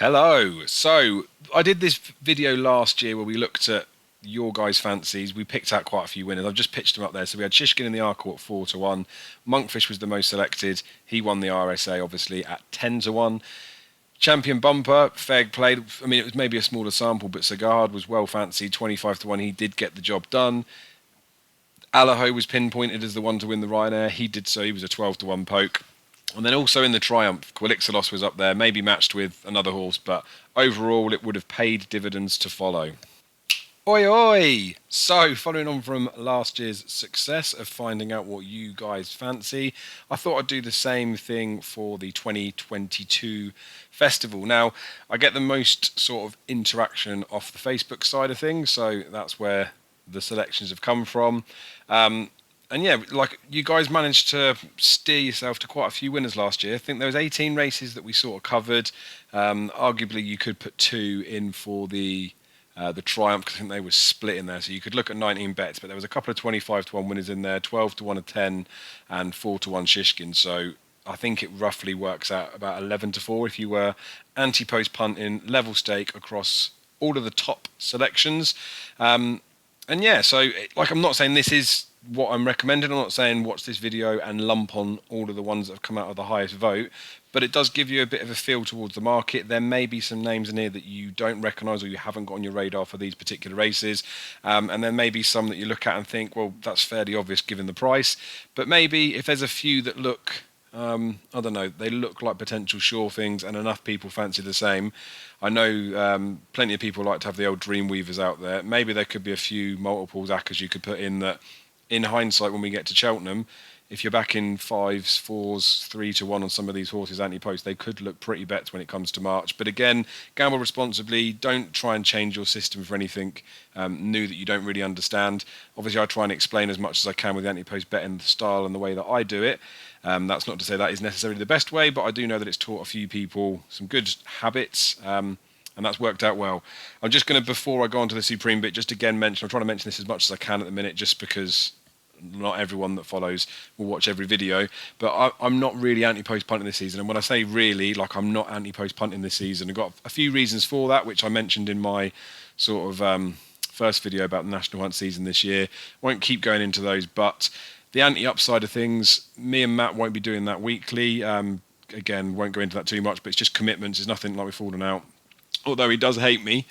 Hello. So I did this video last year where we looked at your guys' fancies. We picked out quite a few winners. I've just pitched them up there. So we had Shishkin in the Arkle at 4-1. Monkfish was the most selected. He won the RSA obviously at 10-1. Champion Bumper, Feg played. I mean, it was maybe a smaller sample, but Sagard was well fancied, 25-1. He did get the job done. Alaho was pinpointed as the one to win the Ryanair. He did so. He was a 12-1 poke. And then also in the Triumph, Quilixolos was up there, maybe matched with another horse, but overall it would have paid dividends to follow. Oi, oi! So, following on from last year's success of finding out what you guys fancy, I thought I'd do the same thing for the 2022 festival. Now, I get the most sort of interaction off the Facebook side of things, so that's where the selections have come from. And yeah, like you guys managed to steer yourself to quite a few winners last year. I think there was 18 races that we sort of covered. Arguably, you could put two in for the Triumph because I think they were split in there. So you could look at 19 bets, but there was a couple of 25-1 winners in there, 12-1 a 10, and 4-1 Shishkin. So I think it roughly works out about 11-4 if you were Antepost punting level stake across all of the top selections. And yeah, so like I'm not saying this is what I'm recommending. I'm not saying watch this video and lump on all of the ones that have come out of the highest vote, but it does give you a bit of a feel towards the market. There may be some names in here that you don't recognise or you haven't got on your radar for these particular races, and there may be some that you look at and think, well, that's fairly obvious given the price, but maybe if there's a few that look I don't know, they look like potential sure things and enough people fancy the same. I know plenty of people like to have the old Dreamweavers out there. Maybe there could be a few multiples Accas you could put in that in hindsight, when we get to Cheltenham, if you're back in 5s, 4s, 3-1 on some of these horses anti-post, they could look pretty bets when it comes to March. But again, gamble responsibly. Don't try and change your system for anything new that you don't really understand. Obviously, I try and explain as much as I can with the anti-post betting, the style and the way that I do it. That's not to say that is necessarily the best way, but I do know that it's taught a few people some good habits. And that's worked out well. I'm just going to, before I go on to the Supreme bit, just again mention, I'm trying to mention this as much as I can at the minute, just because not everyone that follows will watch every video, but I'm not really anti-post punting this season. And when I say really, like I'm not anti-post punting this season. I've got a few reasons for that, which I mentioned in my sort of first video about the National Hunt season this year. Won't keep going into those, but the anti-upside of things, me and Matt won't be doing that weekly. Again, won't go into that too much, but it's just commitments. There's nothing like we've fallen out. Although he does hate me.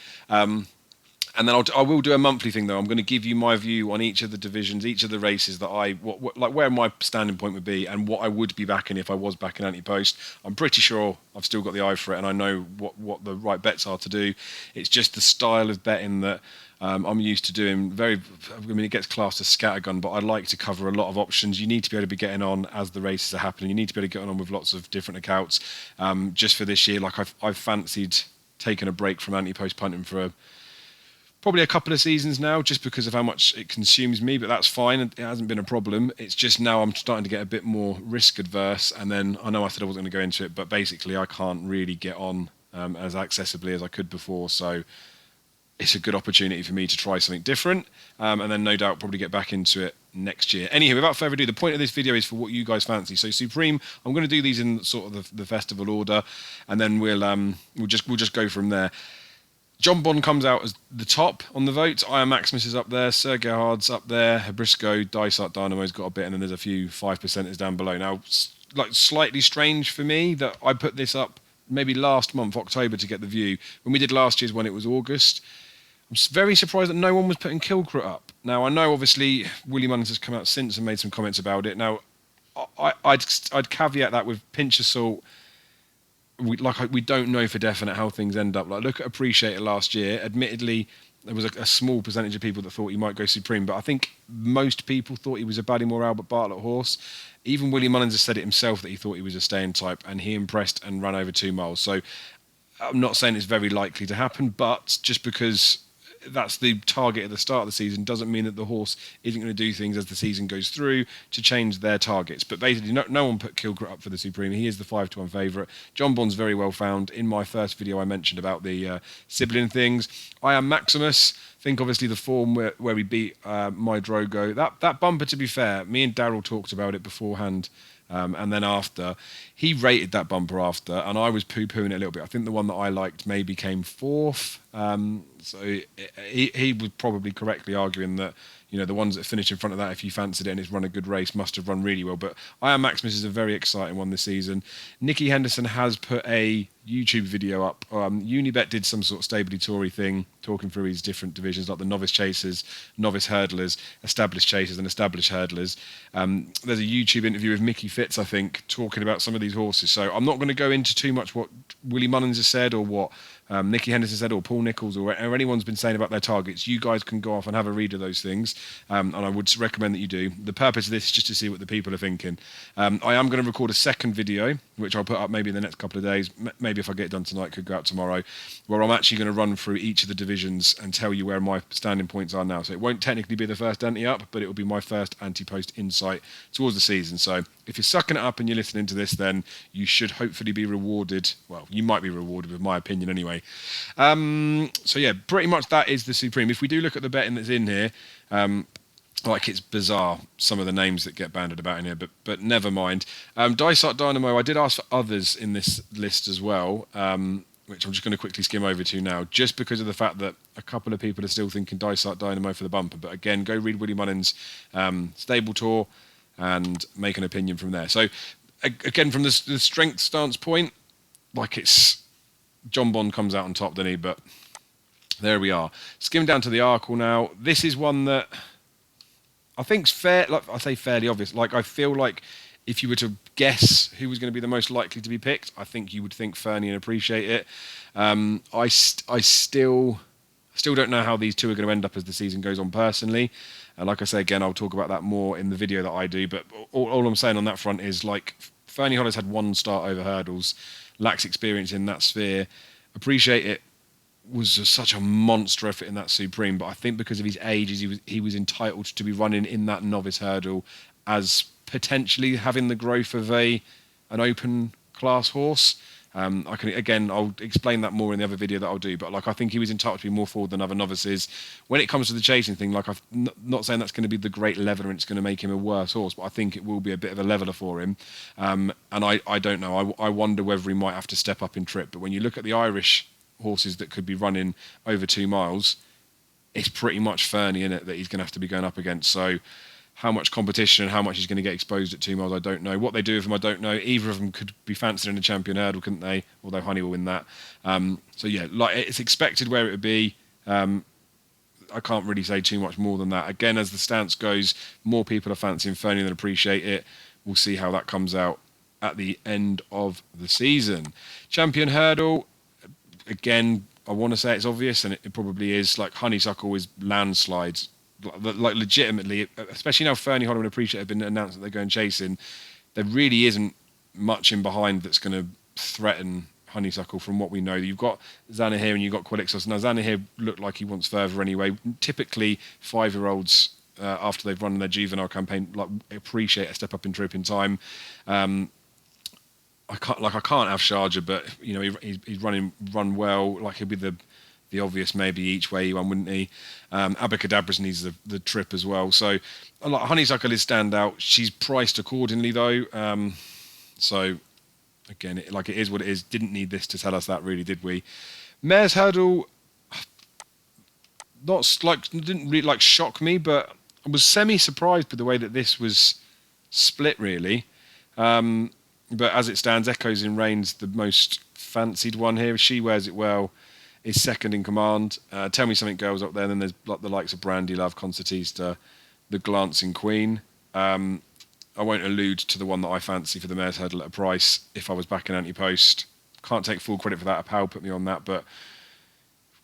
And then I will do a monthly thing, though. I'm going to give you my view on each of the divisions, each of the races that like where my standing point would be and what I would be backing if I was backing anti-post. I'm pretty sure I've still got the eye for it and I know what the right bets are to do. It's just the style of betting that I'm used to doing. It gets classed as scattergun, but I like to cover a lot of options. You need to be able to be getting on as the races are happening. You need to be able to get on with lots of different accounts. Just for this year, like I've fancied taking a break from anti-post punting for probably a couple of seasons now, just because of how much it consumes me, but that's fine. It hasn't been a problem. It's just now I'm starting to get a bit more risk adverse, and then I know I said I wasn't going to go into it, but basically I can't really get on as accessibly as I could before, so it's a good opportunity for me to try something different, and then no doubt probably get back into it next year. Anywho, without further ado, the point of this video is for what you guys fancy. So Supreme, I'm going to do these in sort of the festival order, and then we'll just go from there. John Bond comes out as the top on the votes. Iron Maximus is up there. Sir Gerhard's up there. Hebrisco, Dysart Dynamo's got a bit, and then there's a few 5%ers down below. Now, like slightly strange for me that I put this up maybe last month, October, to get the view. When we did last year's one, it was August. I'm very surprised that no one was putting Kilcrut up. Now, I know obviously William Mullins has come out since and made some comments about it. Now, I'd caveat that with pinch of salt. We don't know for definite how things end up. Like, look at Appreciate It last year. Admittedly, there was a small percentage of people that thought he might go Supreme, but I think most people thought he was a Ballymore Albert Bartlett horse. Even William Mullins has said it himself that he thought he was a staying type, and he impressed and ran over 2 miles. So I'm not saying it's very likely to happen, but just because that's the target at the start of the season doesn't mean that the horse isn't going to do things as the season goes through to change their targets. But basically, no one put Kilcrut up for the Supreme. He is the 5-1 favourite. John Bond's very well found. In my first video, I mentioned about the sibling things. I am Maximus. Think obviously the form where we beat My Drogo. That bumper, to be fair, me and Daryl talked about it beforehand. And then after, he rated that bumper after, and I was poo-pooing it a little bit. I think the one that I liked maybe came fourth. So he was probably correctly arguing that, the ones that finish in front of that, if you fancied it and it's run a good race, must have run really well. But I Am Maximus is a very exciting one this season. Nicky Henderson has put a YouTube video up. Unibet did some sort of stability thing, talking through his different divisions, like the Novice Chasers, Novice Hurdlers, Established Chasers, and Established Hurdlers. There's a YouTube interview with Mickey Fitz, I think, talking about some of these horses. So I'm not going to go into too much what Willie Mullins has said or what Nicky Henderson said or Paul Nicholls or anyone's been saying about their targets. You guys can go off and have a read of those things, and I would recommend that you do. The purpose of this is just to see what the people are thinking. I am going to record a second video, which I'll put up maybe in the next couple of days. Maybe if I get it done tonight, could go out tomorrow, where I'm actually going to run through each of the divisions and tell you where my standing points are now. So it won't technically be the first anti-up, but it will be my first anti-post insight towards the season. So if you're sucking it up and you're listening to this, then you should hopefully be rewarded. Well, you might be rewarded with my opinion anyway. So yeah, pretty much that is the Supreme. If we do look at the betting that's in here, it's bizarre, some of the names that get banded about in here, but never mind. Dysart Dynamo, I did ask for others in this list as well, which I'm just going to quickly skim over to now, just because of the fact that a couple of people are still thinking Dysart Dynamo for the bumper. But again, go read Willie Mullins' stable tour and make an opinion from there. So again, from the strength stance point, it's John Bond comes out on top, doesn't he? But there we are. Skim down to the Arkle now. This is one that I think's fair. Like I say, fairly obvious. I feel like if you were to guess who was going to be the most likely to be picked, I think you would think Fernie and Appreciate It. I still don't know how these two are going to end up as the season goes on personally. And like I say, again, I'll talk about that more in the video that I do. But all I'm saying on that front is Fernie Hollis had one start over hurdles, lacks experience in that sphere. Appreciate It was just such a monster effort in that Supreme, but I think because of his age, he was entitled to be running in that novice hurdle as potentially having the growth of an open class horse. I'll explain that more in the other video that I'll do, but I think he was entitled to be more forward than other novices. When it comes to the chasing thing, I'm not saying that's going to be the great leveler and it's going to make him a worse horse, but I think it will be a bit of a leveler for him. And I don't know. I wonder whether he might have to step up in trip. But when you look at the Irish horses that could be running over 2 miles, it's pretty much Fernie in it that he's going to have to be going up against. So how much competition and how much he's going to get exposed at 2 miles, I don't know. What they do with him, I don't know. Either of them could be fancied in a champion hurdle, couldn't they? Although Honey will win that. So yeah, it's expected where it would be. I can't really say too much more than that. Again, as the stance goes, more people are fancying Fernie than Appreciate It. We'll see how that comes out at the end of the season. Champion hurdle, again, I want to say it's obvious, and it probably is. Honeysuckle is landslides. Legitimately, especially now Fernie Hollow and Appreciate have been announced that they're going chasing, there really isn't much in behind that's going to threaten Honeysuckle from what we know. You've got Xana here and you've got Quilixos. Now Xana here looked like he wants further anyway. Typically 5-year-olds after they've run their juvenile campaign Appreciate a step up in trip in time. I can't have Sharjah, but he's run well. He'll be the obvious maybe each way one, wouldn't he? Abacadabras needs the trip as well. So Honeysuckle is standout. She's priced accordingly though. So again, it is what it is. Didn't need this to tell us that, really, did we? Mare's Hurdle, didn't really shock me, but I was semi-surprised by the way that this was split, really. But as it stands, Echoes in Rain's the most fancied one here. She Wears It Well is second in command. Tell Me Something Girls up there. And then there's the likes of Brandy Love, Concertista, The Glancing Queen. I won't allude to the one that I fancy for the Mare's Hurdle at a price if I was back in Antepost. Can't take full credit for that. A pal put me on that, but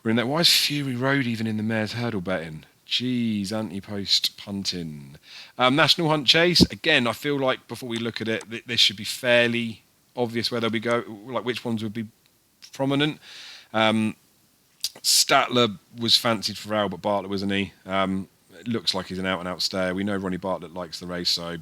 we're in that. Why is Fury Road even in the Mare's Hurdle betting? Jeez, Antepost punting. National Hunt Chase. Again, I feel like before we look at it, this should be fairly obvious where they'll be which ones would be prominent. Statler was fancied for Albert Bartlett, wasn't he? It looks like he's an out-and-out stayer. We know Ronnie Bartlett likes the race, so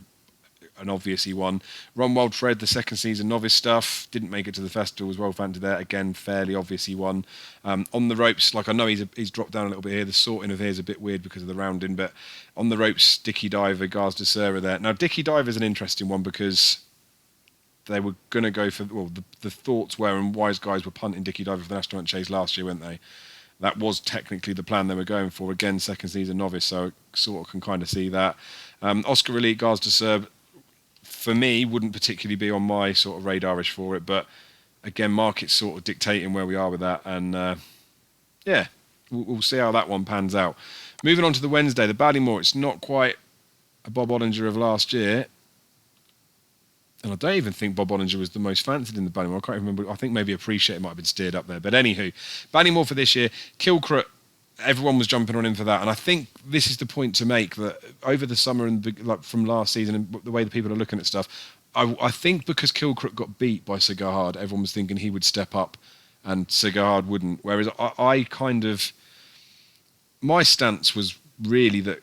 an obvious he won. Ron Wild Fred, the second season novice stuff, didn't make it to the festival, was well fancied there. Again, fairly obvious he won. On the ropes, I know he's dropped down a little bit here. The sorting of here is a bit weird because of the rounding, but on the ropes, Dicky Diver, Gars de Serra there. Now, Dicky Diver is an interesting one because they were going to go for, well, the thoughts were, and wise guys were punting Dickie Diver for the National Hunt Chase last year, weren't they? That was technically the plan they were going for. Again, second season novice, so I sort of can kind of see that. Oscar Elite Guards to Serve, for me, wouldn't particularly be on my sort of radarish for it, but again, market's sort of dictating where we are with that, and yeah, we'll see how that one pans out. Moving on to the Wednesday, the Ballymore, it's not quite a Bob Ollinger of last year, and I don't even think Bob Ollinger was the most fancied in the Ballymore. I can't remember. I think maybe Appreciate it might have been steered up there. But anywho, Ballymore for this year, Kilcrut, everyone was jumping on him for that. And I think this is the point to make, that over the summer and like from last season and the way the people are looking at stuff, I think because Kilcrut got beat by Sir Gerhard, everyone was thinking he would step up and Sir Gerhard wouldn't. Whereas I kind of, my stance was really that,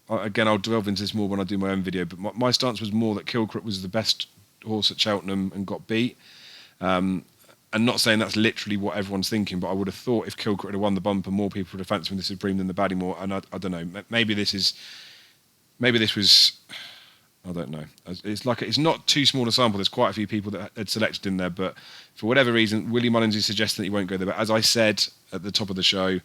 again, I'll delve into this more when I do my own video, but my stance was more that Kilcrut was the best horse at Cheltenham and got beat. And not saying that's literally what everyone's thinking, but I would have thought if Kilcrut had won the bumper, more people would have fancied him the Supreme than the Ballymore. And I don't know, maybe this was, I don't know. It's like, it's not too small a sample. There's quite a few people that had selected in there, but for whatever reason, Willie Mullins is suggesting that he won't go there. But as I said at the top of the show,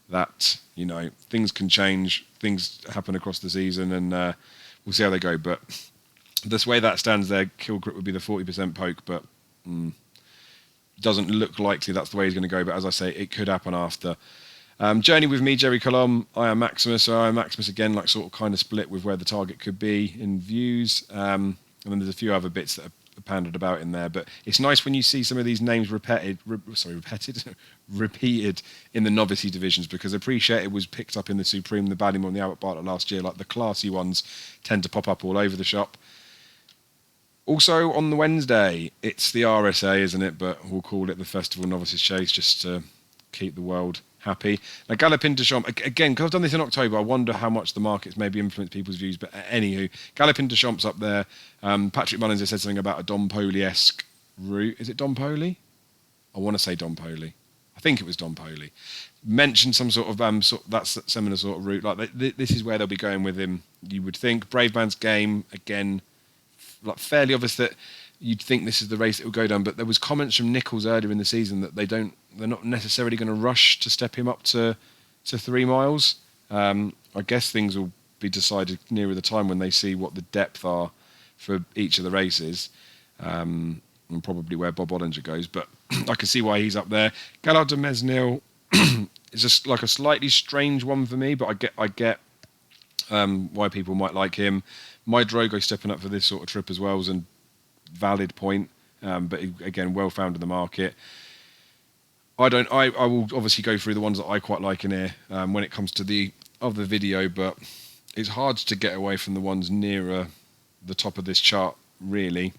that, you know, things can change, things happen across the season, and we'll see how they go. But this way that stands there, Kilcrut would be the 40% poke, but doesn't look likely that's the way he's going to go. But as I say, it could happen after. Journey with me, Jerry Colomb, I am Maximus. So I am Maximus again, like sort of kind of split with where the target could be in views. And then there's a few other bits that are pandered about in there, but it's nice when you see some of these names repeated in the novice divisions, because Appreciate It was picked up in the Supreme, the Ballymore and the Albert Bartlett last year. Like the classy ones tend to pop up all over the shop. Also on the Wednesday, it's the RSA, isn't it? But we'll call it the Festival Novices Chase just to keep the world happy. Now, Galopin de Champs, again, because I've done this in October, I wonder how much the markets maybe influence people's views. But anywho, Galopin de Champs up there. Patrick Mullins has said something about a Dom Poli-esque route. Is it Dom Poli? I want to say Dom Poli. I think it was Dom Poli. Mentioned some sort of that's similar sort of route. Like this is where they'll be going with him, you would think. Brave Man's Game, again, like fairly obvious that you'd think this is the race that will go down, but there was comments from Nichols earlier in the season that they're not necessarily going to rush to step him up to 3 miles. I guess things will be decided nearer the time when they see what the depth are for each of the races, and probably where Bob Ollinger goes. But I can see why he's up there. Gallard de Mesnil is just like a slightly strange one for me, but I get why people might like him. My Drogo stepping up for this sort of trip as well is a valid point, but again, well found in the market. I will obviously go through the ones that I quite like in here when it comes to the other video, but it's hard to get away from the ones nearer the top of this chart, really,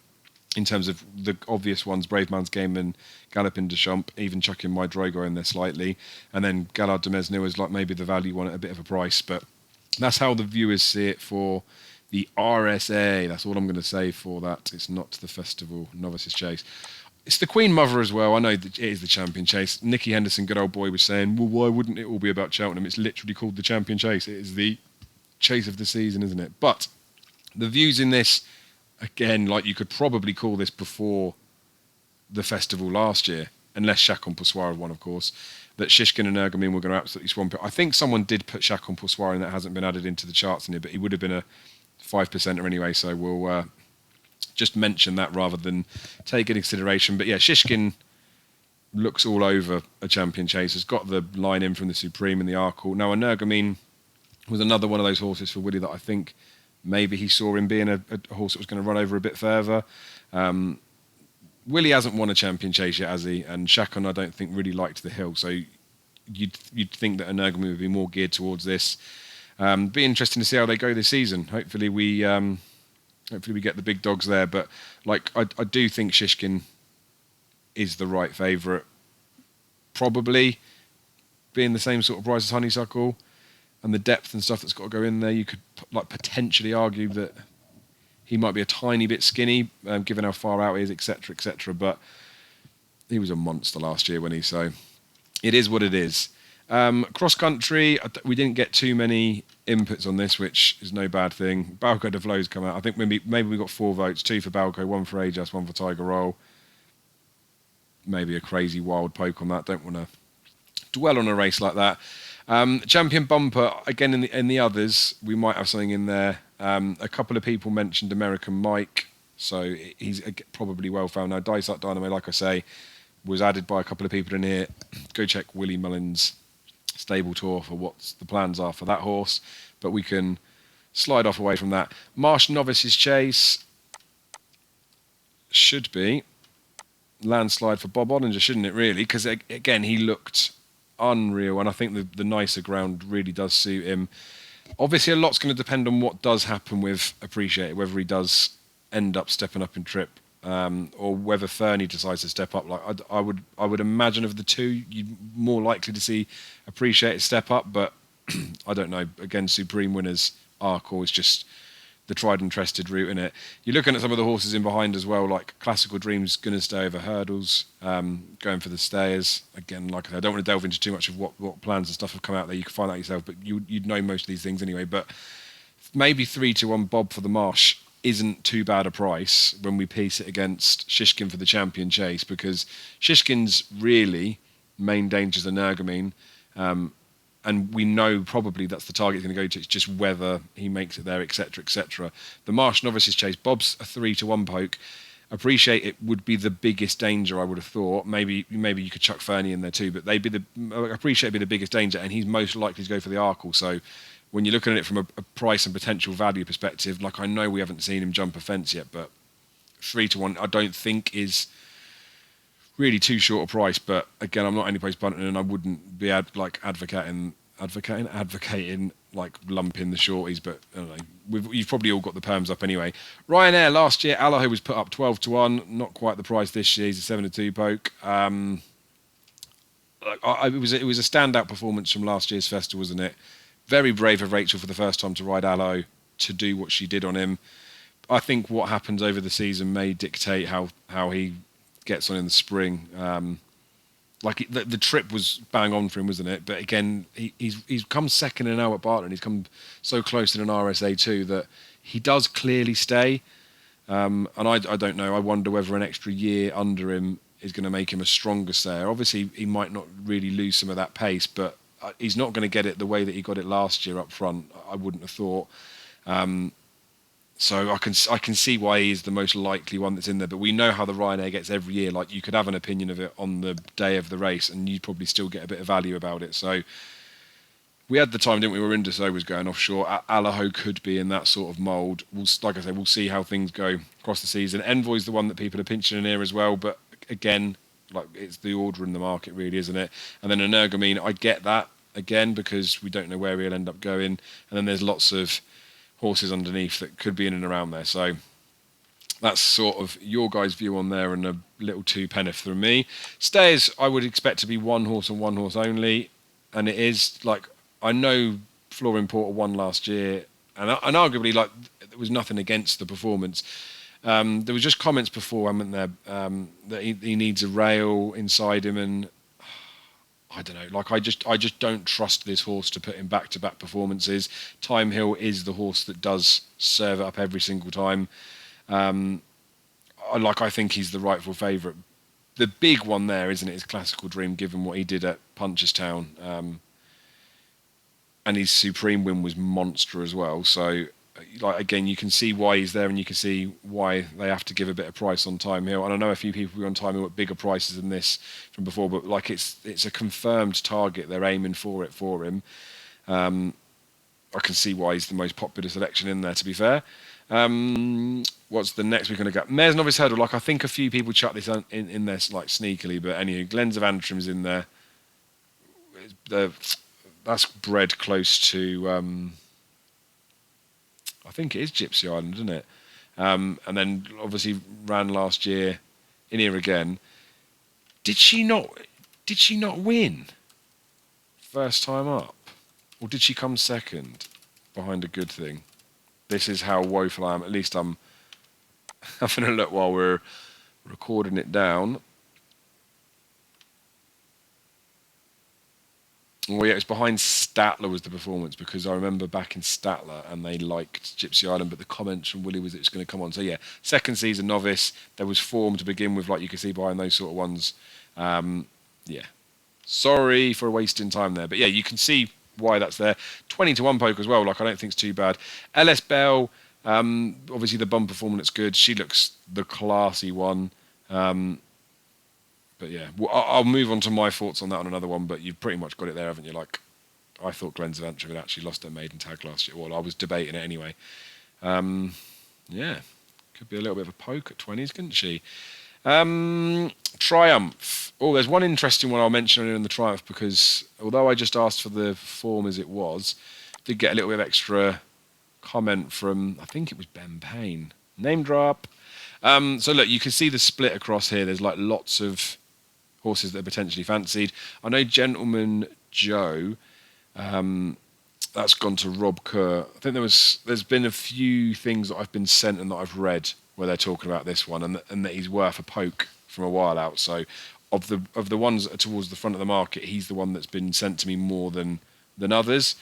in terms of the obvious ones: Brave Man's Game and Galopin de Champs, even chucking My Drogo in there slightly, and then Gallard de Mesnil is like maybe the value one at a bit of a price, but that's how the viewers see it for the RSA. That's all I'm going to say for that. It's not the Festival Novices Chase. It's the Queen Mother as well. I know that it is the Champion Chase. Nicky Henderson, good old boy, was saying, well, why wouldn't it all be about Cheltenham? It's literally called the Champion Chase. It is the chase of the season, isn't it? But the views in this, again, like you could probably call this before the festival last year, unless Chacon Poussoir had won, of course, that Shishkin and Ergamin were going to absolutely swamp it. I think someone did put Chacon Poussoir in that hasn't been added into the charts in here, but he would have been a 5%er anyway, so we'll just mention that rather than take into consideration. But yeah, Shishkin looks all over a Champion Chase. Has got the line in from the Supreme and the Arkle. Now, Energamine was another one of those horses for Willie that I think maybe he saw him being a horse that was going to run over a bit further. Willie hasn't won a Champion Chase yet, has he? And Chacon, I don't think, really liked the hill. So you'd think that Energamine would be more geared towards this. Be interesting to see how they go this season. Hopefully we get the big dogs there. But like I do think Shishkin is the right favourite. Probably being the same sort of price as Honeysuckle, and the depth and stuff that's got to go in there, you could like potentially argue that he might be a tiny bit skinny, given how far out he is, etc., etc. But he was a monster last year, wasn't he? So it is what it is. Cross country, we didn't get too many inputs on this, which is no bad thing. Balco de Vlo's come out. I think maybe we got 4 votes, 2 for Balco, 1 for Ajas, 1 for Tiger Roll. Maybe a crazy wild poke on that. Don't want to dwell on a race like that. Champion bumper, again in the others, we might have something in there. A couple of people mentioned American Mike, so he's probably well found now. Dice Up Dynamo, like I say, was added by a couple of people in here. Go check Willie Mullins' stable tour for what the plans are for that horse, but we can slide off away from that. Marsh Novices Chase should be landslide for Bob Ollinger, shouldn't it, really? Because again, he looked unreal, and I think the nicer ground really does suit him. Obviously, a lot's going to depend on what does happen with Appreciate It, whether he does end up stepping up in trip, or whether Fernie decides to step up. Like I would imagine of the two, you're more likely to see Appreciate It step up, but I don't know. Again, Supreme Winners Arkle is just the tried and trusted route in it. You're looking at some of the horses in behind as well, like Classical Dreams going to stay over hurdles, going for the stayers. Again, like I said, I don't want to delve into too much of what plans and stuff have come out there. You can find out yourself, but you'd know most of these things anyway. But maybe 3-1 Bob for the Marsh isn't too bad a price when we piece it against Shishkin for the Champion Chase, because Shishkin's really main danger is the Nergamine. And we know probably that's the target he's going to go to. It's just whether he makes it there, etc., etc. The Marsh Novices Chase, Bob's a 3-1 poke. Appreciate It would be the biggest danger, I would have thought. Maybe you could chuck Fernie in there too, but Appreciate It be the biggest danger, and he's most likely to go for the Arkle. So when you're looking at it from a price and potential value perspective, like I know we haven't seen him jump a fence yet, but 3-1 I don't think is really too short a price. But again, I'm not Antepost punting, and I wouldn't be advocating like lumping the shorties. But I don't know, you've probably all got the perms up anyway. Ryanair last year, Allaho was put up 12-1, not quite the price this year. He's a 7-2 poke. It was a standout performance from last year's festival, wasn't it? Very brave of Rachel for the first time to ride Allaho, to do what she did on him. I think what happens over the season may dictate how he gets on in the spring. The trip was bang on for him, wasn't it? But again, he's come second in Albert Bartlett, and he's come so close in an RSA too that he does clearly stay. And I don't know. I wonder whether an extra year under him is going to make him a stronger stayer. Obviously, he might not really lose some of that pace, but he's not going to get it the way that he got it last year up front. I wouldn't have thought. So I can see why he's the most likely one that's in there. But we know how the Ryanair gets every year. Like, you could have an opinion of it on the day of the race, and you'd probably still get a bit of value about it. So we had the time, didn't we? We were in Dassault was going offshore. Allaho could be in that sort of mould. Like I said, we'll see how things go across the season. Envoy's the one that people are pinching in here as well. But again, like, it's the order in the market, really, isn't it? And then Energamine, I get that again, because we don't know where he'll end up going. And then there's lots of horses underneath that could be in and around there. So that's sort of your guys' view on there, and a little 2 penneth from me. Stayers, I would expect to be 1 horse and 1 horse only. And it is, like, I know Florin Porter won last year, and arguably, like, there was nothing against the performance. There was just comments before, weren't there, that he needs a rail inside him, and I don't know. Like, I just don't trust this horse to put in back-to-back performances. Time Hill is the horse that does serve it up every single time. I think he's the rightful favourite. The big one there, isn't it, is Classical Dream, given what he did at Punchestown. And his Supreme win was monster as well. So, like, again, you can see why he's there, and you can see why they have to give a bit of price on Time Hill. And I know a few people were on Time Hill at bigger prices than this from before, but like, it's a confirmed target. They're aiming for it for him. I can see why he's the most popular selection in there, to be fair. What's the next we're going to get? Mares Novice Hurdle. Like, I think a few people chuck this in there, like, sneakily, but anyway, Glens of Antrim's in there. That's bred close to, I think it is Gypsy Island, isn't it? And then obviously ran last year in here again. Did she not win first time up? Or did she come second behind a good thing? This is how woeful I am. At least I'm having a look while we're recording it down. Well, yeah, it was behind Statler was the performance, because I remember back in Statler and they liked Gypsy Island, but the comments from Willie was it's going to come on. So yeah, second season Novice, there was form to begin with, like you can see behind those sort of ones. Yeah, sorry for wasting time there, but yeah, you can see why that's there. 20-1 poke as well, like I don't think it's too bad. LS Bell, obviously the bumper form looks good. She looks the classy one. But yeah, well, I'll move on to my thoughts on that on another one. But you've pretty much got it there, haven't you? Like, I thought Glens of Antrim had actually lost their maiden tag last year. Well, I was debating it anyway. Yeah, could be a little bit of a poke at 20s, couldn't she? Triumph. Oh, there's one interesting one I'll mention in the Triumph, because although I just asked for the form as it was, did get a little bit of extra comment from, I think it was Ben Payne. Name drop. So look, you can see the split across here. There's like lots of horses that are potentially fancied. I know Gentleman Joe, that's gone to Rob Kerr. I think there's been a few things that I've been sent and that I've read where they're talking about this one, and that he's worth a poke from a while out. So of the ones that are towards the front of the market, he's the one that's been sent to me more than others.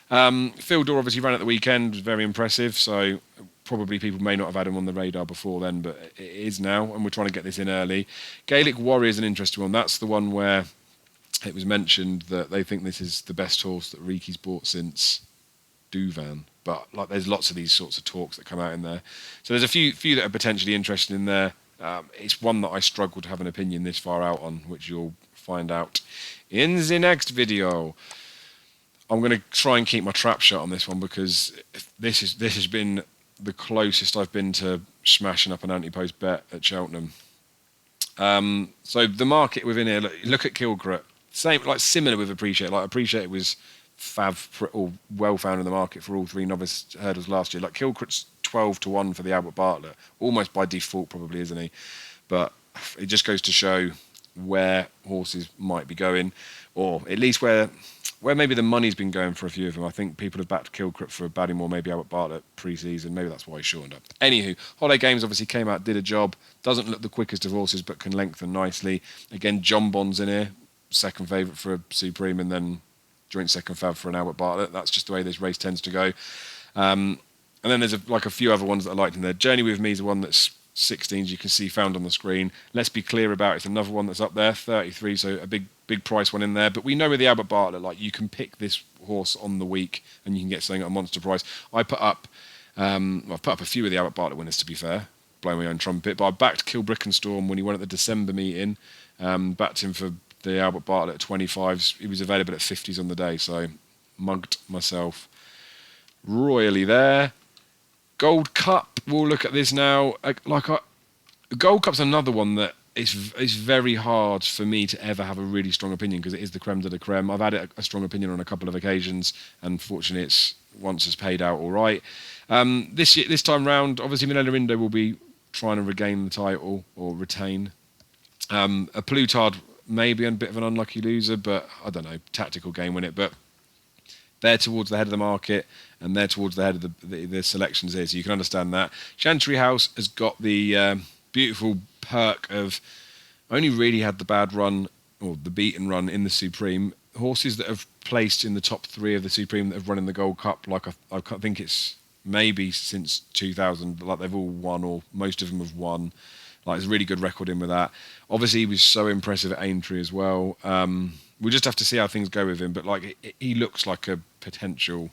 Phil Dorr obviously ran at the weekend, was very impressive. So probably people may not have had him on the radar before then, but it is now, and we're trying to get this in early. Gaelic Warrior is an interesting one. That's the one where it was mentioned that they think this is the best horse that Riki's bought since Duvan. But like, there's lots of these sorts of talks that come out in there. So there's a few that are potentially interested in there. It's one that I struggle to have an opinion this far out on, which you'll find out in the next video. I'm going to try and keep my trap shut on this one, because this has been the closest I've been to smashing up an Antepost bet at Cheltenham. So the market within here, look at Kilcret. Similar with Appreciate. Like Appreciate was or well found in the market for all three novice hurdles last year. Like Kilcret's 12-1 for the Albert Bartlett, almost by default probably, isn't he? But it just goes to show where horses might be going, or at least where maybe the money's been going for a few of them. I think people have backed Kilcret for Ballymore, maybe Albert Bartlett pre-season. Maybe that's why he shortened up. Anywho, Holiday Games obviously came out, did a job. Doesn't look the quickest of horses, but can lengthen nicely. Again, John Bond's in here, second favourite for a Supreme, and then joint second fav for an Albert Bartlett. That's just the way this race tends to go. And then there's a few other ones that I liked in there. Journey With Me is the one that's 16s, you can see found on the screen. Let's be clear about it. It's another one that's up there, 33, so a big price one in there. But we know with the Albert Bartlett, like, you can pick this horse on the week and you can get something at a monster price. I've put up a few of the Albert Bartlett winners, to be fair, blowing my own trumpet. But I backed Kilbrickenstorm when he won at the December meeting. Backed him for the Albert Bartlett at 25s. He was available at 50s on the day, so mugged myself royally there. Gold Cup, we'll look at this now. Gold Cup's another one that it's very hard for me to ever have a really strong opinion, because it is the creme de la creme. I've had a strong opinion on a couple of occasions, and fortunately it's once has paid out all right. This time round, obviously Minella Indo will be trying to regain the title, or retain. A Plutard may be a bit of an unlucky loser, but I don't know, tactical game win it. But they're towards the head of the market, and they're towards the head of the selections here, so you can understand that. Chantry House has got the beautiful perk of only really had the bad run, or the beaten run, in the Supreme. Horses that have placed in the top 3 of the Supreme that have run in the Gold Cup, like I think it's maybe since 2000, like they've all won, or most of them have won. Like, there's a really good record in with that. Obviously, he was so impressive at Aintree as well. We'll just have to see how things go with him, but like, he looks like a potential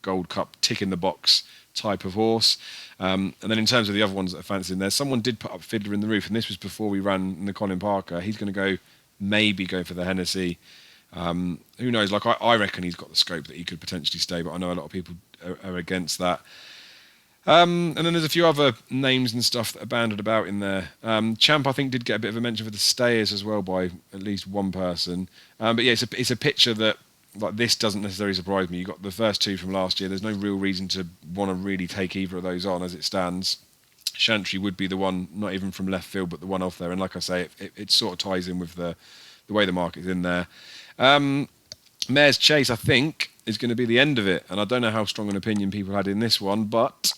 Gold Cup tick in the box type of horse. And then in terms of the other ones that are fancied in there, someone did put up Fiddler in the Roof, and this was before we ran in the Colin Parker. He's going to maybe go for the Hennessy. Who knows? Like, I reckon he's got the scope that he could potentially stay, but I know a lot of people are against that. And then there's a few other names and stuff that are banded about in there. Champ, I think, did get a bit of a mention for the stayers as well by at least one person. But yeah, it's a picture that, like, this doesn't necessarily surprise me. You got the first 2 from last year. There's no real reason to want to really take either of those on as it stands. Chantry would be the one, not even from left field, but the one off there. And like I say, it sort of ties in with the way the market's in there. Mare's Chase, I think, is going to be the end of it. And I don't know how strong an opinion people had in this one, but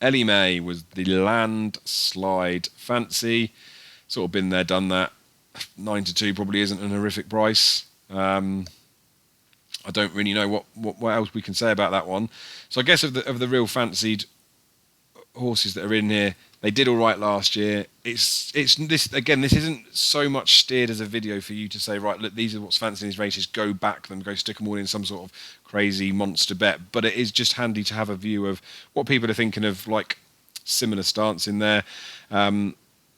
Ellie May was the landslide fancy. Sort of been there, done that. 9-2 probably isn't an horrific price. I don't really know what else we can say about that one. So I guess of the real fancied horses that are in here, they did all right last year. It's this again. This isn't so much steered as a video for you to say, right, look, these are what's fancy in these races. Go back them, go stick them all in some sort of crazy monster bet. But it is just handy to have a view of what people are thinking of, like similar stance in there. And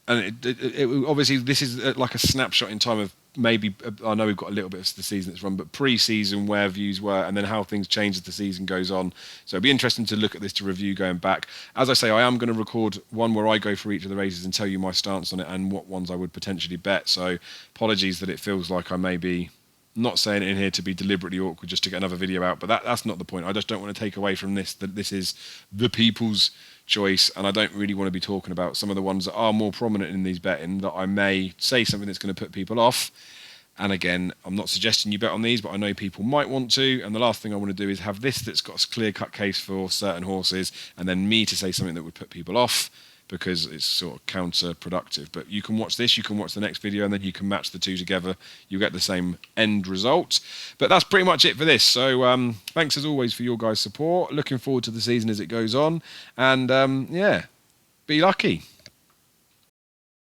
obviously this is like a snapshot in time of maybe, I know we've got a little bit of the season that's run, but pre-season where views were and then how things change as the season goes on. So it'll be interesting to look at this, to review going back. As I say, I am going to record one where I go for each of the races and tell you my stance on it and what ones I would potentially bet. So apologies that it feels like I may be not saying it in here to be deliberately awkward just to get another video out, but that's not the point. I just don't want to take away from this that this is the people's choice, and I don't really want to be talking about some of the ones that are more prominent in these betting that I may say something that's going to put people off. And again, I'm not suggesting you bet on these, but I know people might want to, and the last thing I want to do is have this that's got a clear-cut case for certain horses and then me to say something that would put people off, because it's sort of counterproductive. But you can watch this, you can watch the next video, and then you can match the two together. You'll get the same end result. But that's pretty much it for this. So thanks as always for your guys' support. Looking forward to the season as it goes on. And yeah, be lucky.